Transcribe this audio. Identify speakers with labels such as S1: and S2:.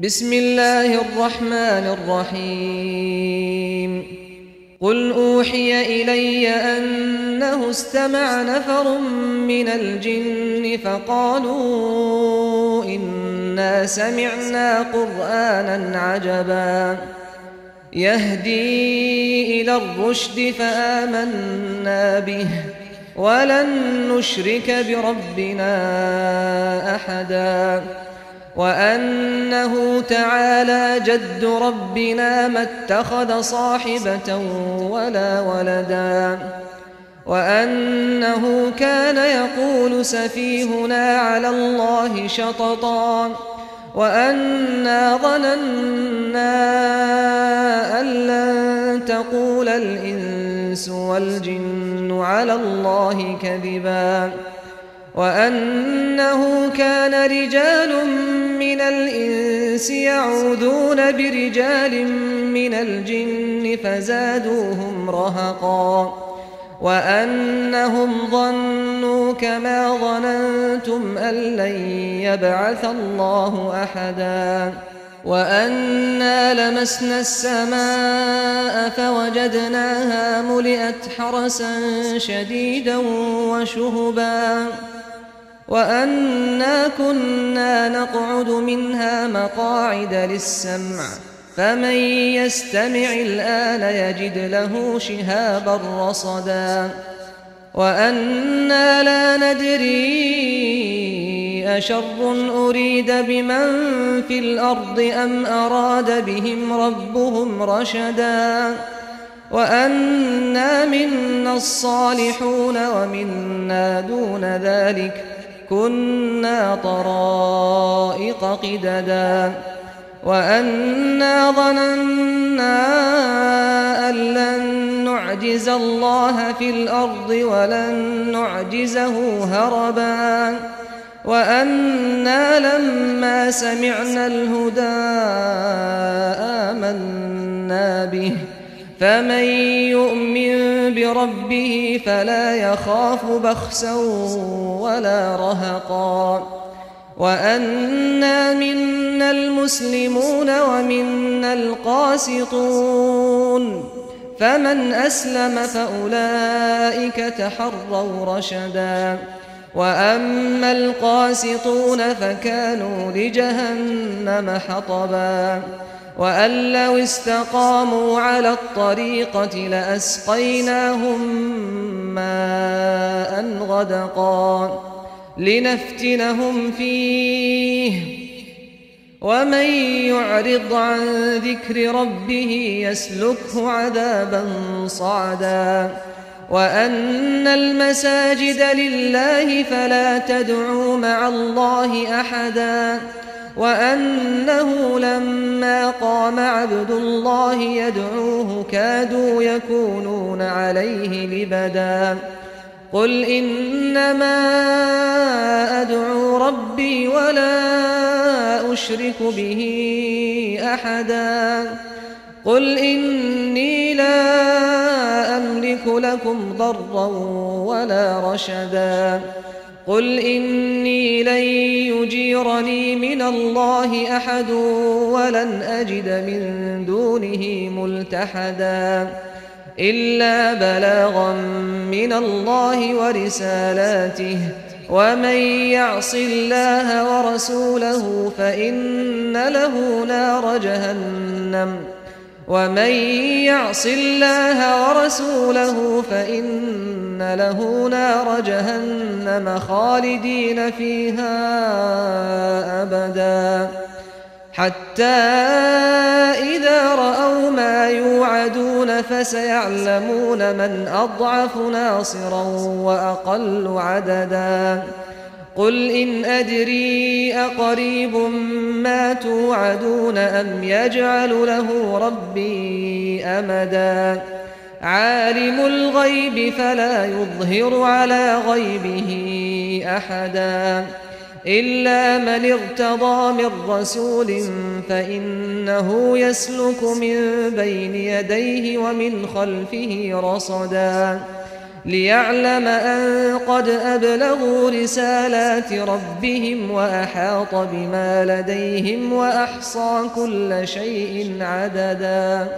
S1: بسم الله الرحمن الرحيم قل أوحي إلي أنه استمع نفر من الجن فقالوا إنا سمعنا قرآنا عجبا يهدي إلى الرشد فآمنا به ولن نشرك بربنا أحدا وأنه تعالى جد ربنا ما اتخذ صاحبة ولا ولدا وأنه كان يقول سفيهنا على الله شططا وأنا ظننا أن لن تقول الإنس والجن على الله كذبا وأنه كان رجال من الإنس يعوذون برجال من الجن فزادوهم رهقا وأنهم ظنوا كما ظننتم أن لن يبعث الله أحدا وأنا لمسنا السماء فوجدناها ملئت حرسا شديدا وشهبا وأنا كنا نقعد منها مقاعد للسمع فمن يستمع الآن يجد له شهابا رصدا وأنا لا ندري أشر أريد بمن في الأرض أم أراد بهم ربهم رشدا وأنا منا الصالحون ومنا دون ذلك كنا طرائق قددا وأنا ظننا أن لن نعجز الله في الأرض ولن نعجزه هربا وأنا لما سمعنا الهدى آمنا به فمن يؤمن بربه فلا يخاف بخسا ولا رهقا وأنا منا المسلمون ومنا القاسطون فمن أسلم فأولئك تحروا رشدا وأما القاسطون فكانوا لجهنم حطبا وأن لو استقاموا على الطريقة لأسقيناهم ماء غدقا لنفتنهم فيه ومن يعرض عن ذكر ربه يسلكه عذابا صعدا وأن المساجد لله فلا تدعوا مع الله أحدا وأنه لما قام عبد الله يدعوه كادوا يكونون عليه لبدا قل إنما أدعو ربي ولا أشرك به أحدا قل إني لا أملك لكم ضرا ولا رشدا قل إني لن يجيرني من الله أحد ولن أجد من دونه ملتحدا إلا بلاغا من الله ورسالاته ومن يعص الله ورسوله فإن له نار جهنم ومن يعص الله ورسوله فإن له نار جهنم خالدين فيها أبدا حتى إذا رأوا ما يوعدون فسيعلمون من أضعف ناصرا وأقل عددا قل إن أدري أقريب ما توعدون أم يجعل له ربي أمدا عالم الغيب فلا يظهر على غيبه أحدا إلا من ارتضى من رسول فإنه يسلك من بين يديه ومن خلفه رصدا ليعلم أن قد أبلغوا رسالات ربهم وأحاط بما لديهم وأحصى كل شيء عددا